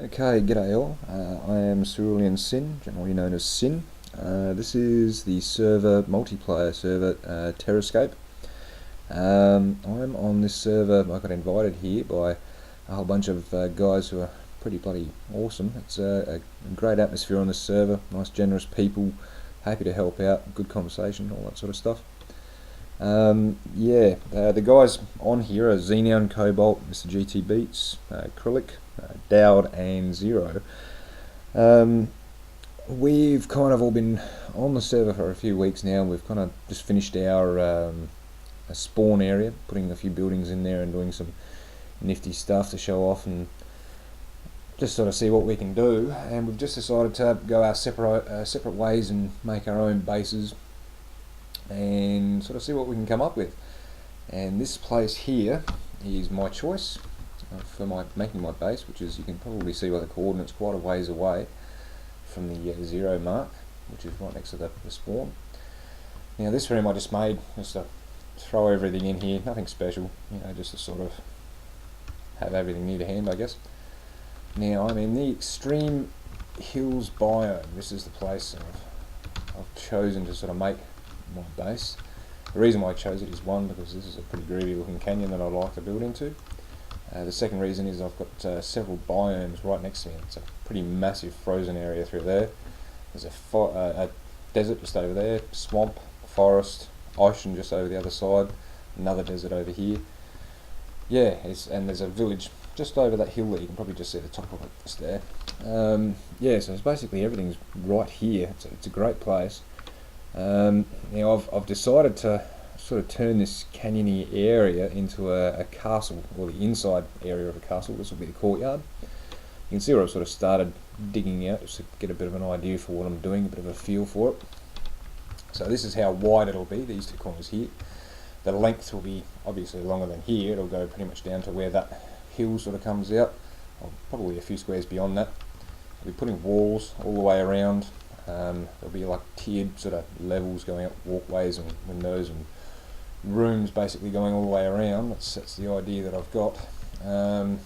Okay, g'day all. I am Cerulean Sin, generally known as Sin. This is the server, multiplayer server, Terrascape. I'm on this server. I got invited here by a whole bunch of guys who are pretty bloody awesome. It's a great atmosphere on this server, nice generous people, happy to help out, good conversation, all that sort of stuff. The guys on here are Xenon, Cobalt, Mr. GT Beats, Acrylic, Dowd and Zero. We've kind of all been on the server for a few weeks now. We've kind of just finished our a spawn area, putting a few buildings in there and doing some nifty stuff to show off and just sort of see what we can do. And we've just decided to go our separate ways and make our own bases and sort of see what we can come up with. And this place here is my choice for making my base, which is, you can probably see by the coordinates, quite a ways away from the 0 mark, which is right next to the spawn. Now this room I just made just to throw everything in here, nothing special, just to sort of have everything near to hand, I guess. Now I'm in the extreme hills biome. This is the place I've chosen to sort of make my base. The reason why I chose it is, one, because this is a pretty groovy looking canyon that I like to build into. The second reason is I've got several biomes right next to me. It's a pretty massive frozen area through there. There's a desert just over there, swamp, forest, ocean just over the other side, another desert over here. And there's a village just over that hill there. You can probably just see the top of it just there. So it's basically everything's right here. It's a great place. Now I've decided to sort of turn this canyony area into a castle, or the inside area of a castle. This will be the courtyard. You can see where I've sort of started digging out just to get a bit of an idea for what I'm doing, a bit of a feel for it. So this is how wide it'll be, these two corners here. The length will be obviously longer than here. It'll go pretty much down to where that hill sort of comes out, or probably a few squares beyond that. I'll be putting walls all the way around. There'll be like tiered sort of levels going up, walkways and windows and rooms basically going all the way around. That's the idea that I've got. So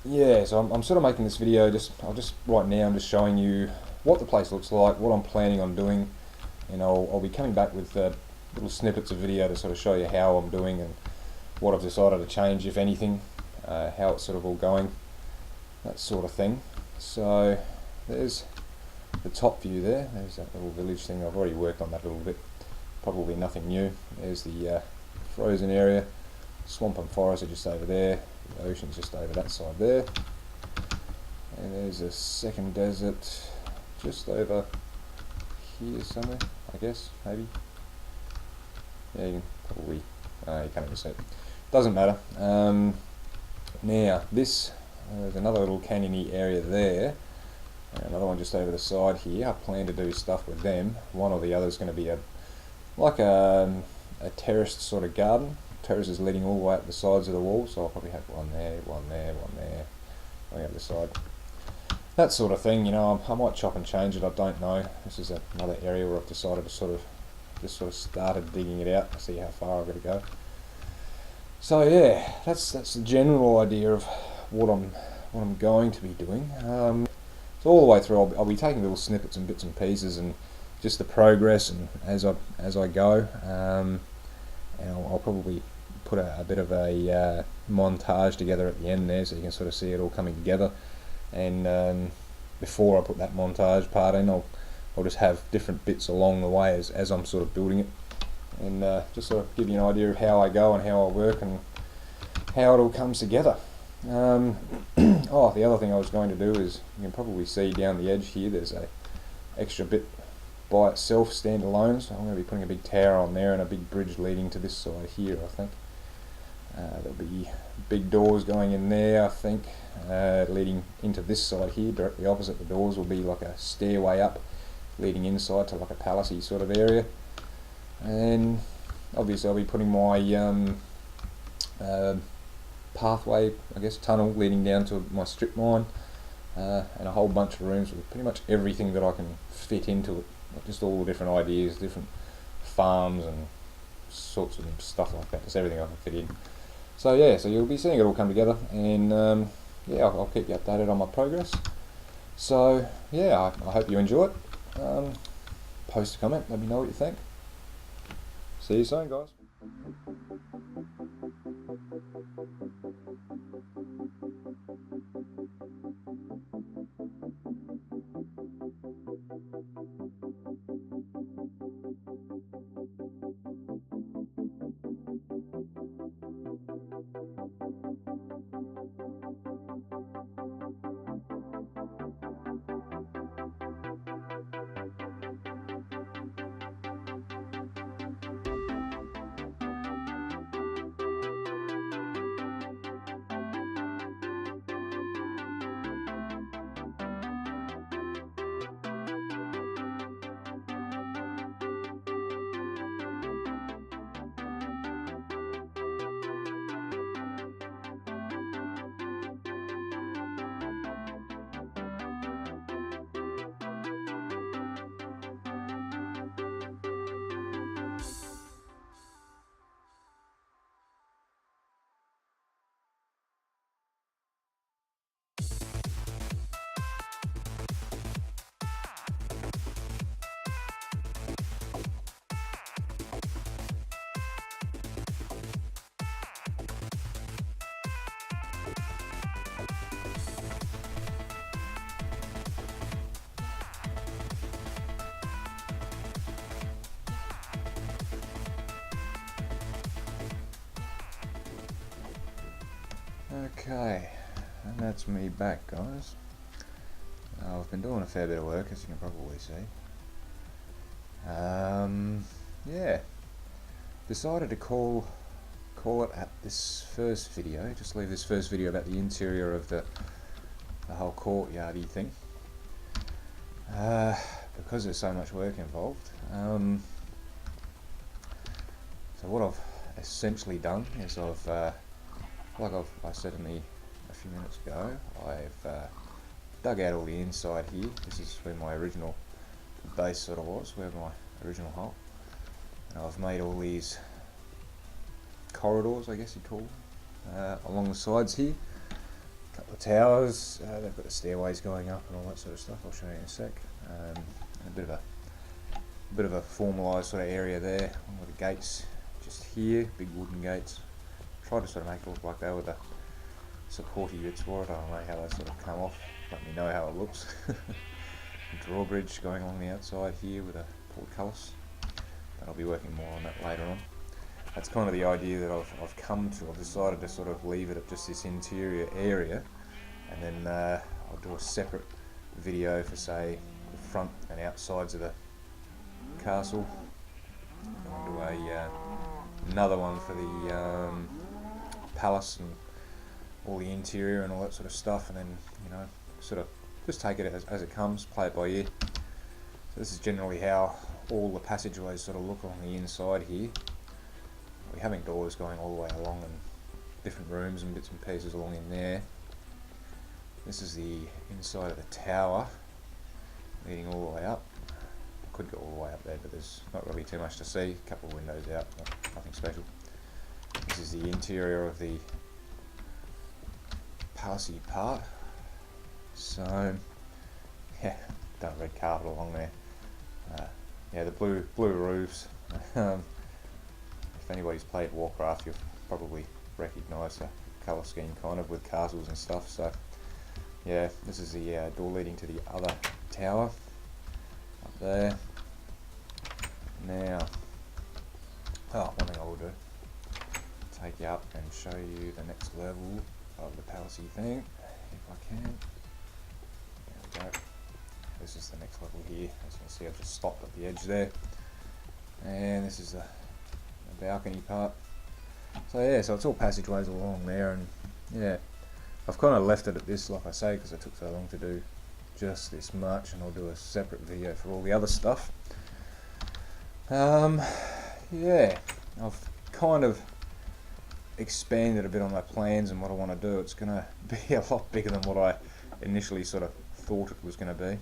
I'm sort of making this video right now I'm just showing you what the place looks like, what I'm planning on doing, and I'll be coming back with little snippets of video to sort of show you how I'm doing and what I've decided to change, if anything, how it's sort of all going, that sort of thing. So there's the top view there. There's that little village thing. I've already worked on that a little bit. Probably nothing new. There's the frozen area. Swamp and forest are just over there. The ocean's just over that side there. And there's a second desert just over here somewhere, I guess, maybe. Yeah, you can probably... you can't even see it. Doesn't matter. Now, there's another little canyony area there. Another one just over the side here. I plan to do stuff with them. One or the other is going to be a terraced sort of garden. Terraces leading all the way up the sides of the wall, so I'll probably have one there, one there, one there, going up the side. That sort of thing, I might chop and change it, I don't know. This is another area where I've decided to just started digging it out to see how far I've got to go. So yeah, that's the general idea of what I'm going to be doing. So all the way through, I'll be taking little snippets and bits and pieces and just the progress and as I go. And I'll probably put a bit of a montage together at the end there, so you can sort of see it all coming together. And before I put that montage part in, I'll just have different bits along the way as I'm sort of building it, and just sort of give you an idea of how I go and how I work and how it all comes together. The other thing I was going to do is, you can probably see down the edge here, there's a extra bit by itself, standalone, so I'm going to be putting a big tower on there and a big bridge leading to this side here, I think. There'll be big doors going in there, I think, leading into this side here. Directly opposite the doors will be like a stairway up, leading inside to like a palacey sort of area. And obviously I'll be putting my pathway, I guess, tunnel leading down to my strip mine, and a whole bunch of rooms with pretty much everything that I can fit into it. Just all the different ideas, different farms and sorts of stuff like that, just everything I can fit in. So yeah, so you'll be seeing it all come together, and yeah, I'll keep you updated on my progress. So yeah, I hope you enjoy it. Post a comment, let me know what you think. See you soon, guys. Okay, and that's me back, guys. I've been doing a fair bit of work, as you can probably see. Yeah, decided to call it at this first video. Just leave this first video about the interior of the whole courtyardy thing, because there's so much work involved. So what I've essentially done is like I said a few minutes ago, I've dug out all the inside here. This is where my original base sort of was, where my original hole. And I've made all these corridors, I guess you'd call them, along the sides here. A couple of towers, they've got the stairways going up and all that sort of stuff. I'll show you in a sec. And a bit of a formalised sort of area there, along with the gates just here, big wooden gates. Tried to sort of make it look like they were the supporty bits for it. I don't know how they sort of come off. Let me know how it looks. Drawbridge going along the outside here with a portcullis. But I'll be working more on that later on. That's kind of the idea that I've come to. I've decided to sort of leave it at just this interior area, and then I'll do a separate video for, say, the front and outsides of the castle. And I'll do another one for the palace and all the interior and all that sort of stuff, and then, you know, sort of just take it as it comes, play it by ear. So this is generally how all the passageways sort of look on the inside here. We're having doors going all the way along and different rooms and bits and pieces along in there. This is the inside of the tower, leading all the way up. I could go all the way up there, but there's not really too much to see. A couple of windows out, nothing special. This is the interior of the palacey part. So yeah, done a red carpet along there. Yeah, the blue roofs. If anybody's played Warcraft, you'll probably recognise the colour scheme kind of with castles and stuff. So yeah, this is the door leading to the other tower up there. Now, one thing I will do, take you up and show you the next level of the palacey thing, if I can. There we go. This is the next level here. As you can see, I've just stopped at the edge there, and this is the balcony part. So yeah, so it's all passageways along there, and yeah, I've kind of left it at this, like I say, because it took so long to do just this much, and I'll do a separate video for all the other stuff. Yeah, I've kind of expanded a bit on my plans and what I want to do. It's going to be a lot bigger than what I initially sort of thought it was going to be.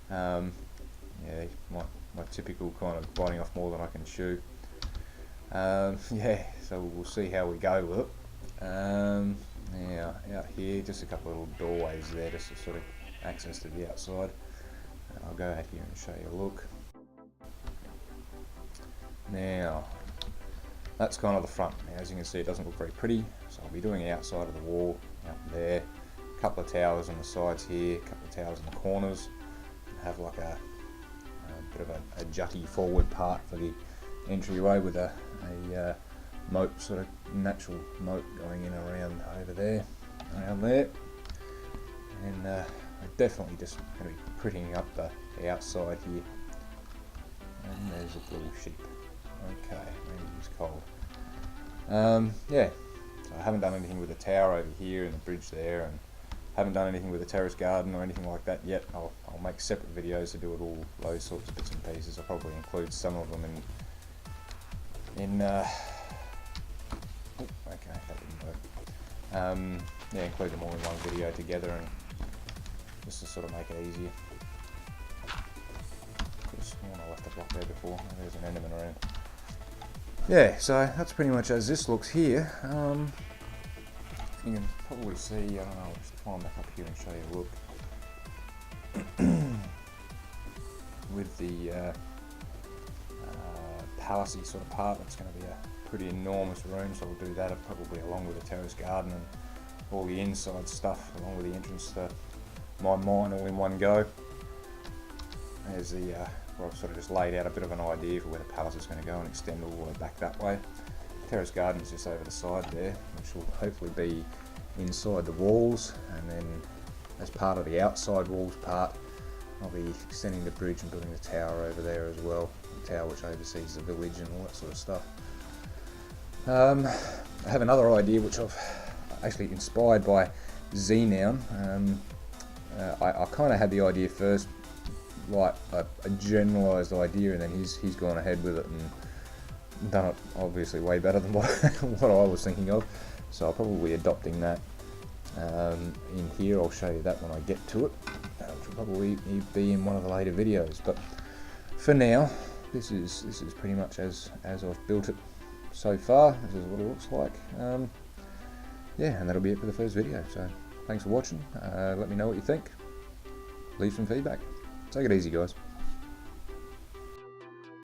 Yeah, my typical kind of biting off more than I can chew. Yeah, so we'll see how we go with it. Now out here, just a couple of little doorways there, just to sort of access to the outside. And I'll go out here and show you a look. Now, that's kind of the front. Now, as you can see, it doesn't look very pretty, so I'll be doing the outside of the wall out there. A couple of towers on the sides here, a couple of towers in the corners. Have like a bit of a jutty forward part for the entryway with a moat, sort of natural moat going in around over there, around there. And I'm definitely just going to be prettying up the outside here. And there's a little sheep. Okay, maybe he's cold. Yeah, so I haven't done anything with the tower over here and the bridge there, and haven't done anything with the terrace garden or anything like that yet. I'll make separate videos to do it all, those sorts of bits and pieces. I'll probably include some of them in okay, that didn't work. Yeah, include them all in one video together, and just to sort of make it easier. Could have sworn I left a block there before. There's an Enderman around. Yeah, so that's pretty much as this looks here. You can probably see, I don't know, I'll just climb back up here and show you a look. With the palacey sort of part, that's going to be a pretty enormous room, so we'll do that probably along with the terrace garden and all the inside stuff, along with the entrance to my mine all in one go. There's the, where I've sort of just laid out a bit of an idea for where the palace is going to go and extend all the way back that way. Terrace garden is just over the side there, which will hopefully be inside the walls, and then as part of the outside walls part, I'll be extending the bridge and building the tower over there as well, the tower which oversees the village and all that sort of stuff. I have another idea which I've actually inspired by Zenown. I kind of had the idea first, like a generalised idea, and then he's gone ahead with it and done it obviously way better than what I was thinking of, so I'll probably be adopting that in here. I'll show you that when I get to it, which will probably be in one of the later videos, but for now this is pretty much as I've built it so far. This is what it looks like. Yeah, and that'll be it for the first video, so thanks for watching. Let me know what you think, leave some feedback. Take it easy, guys.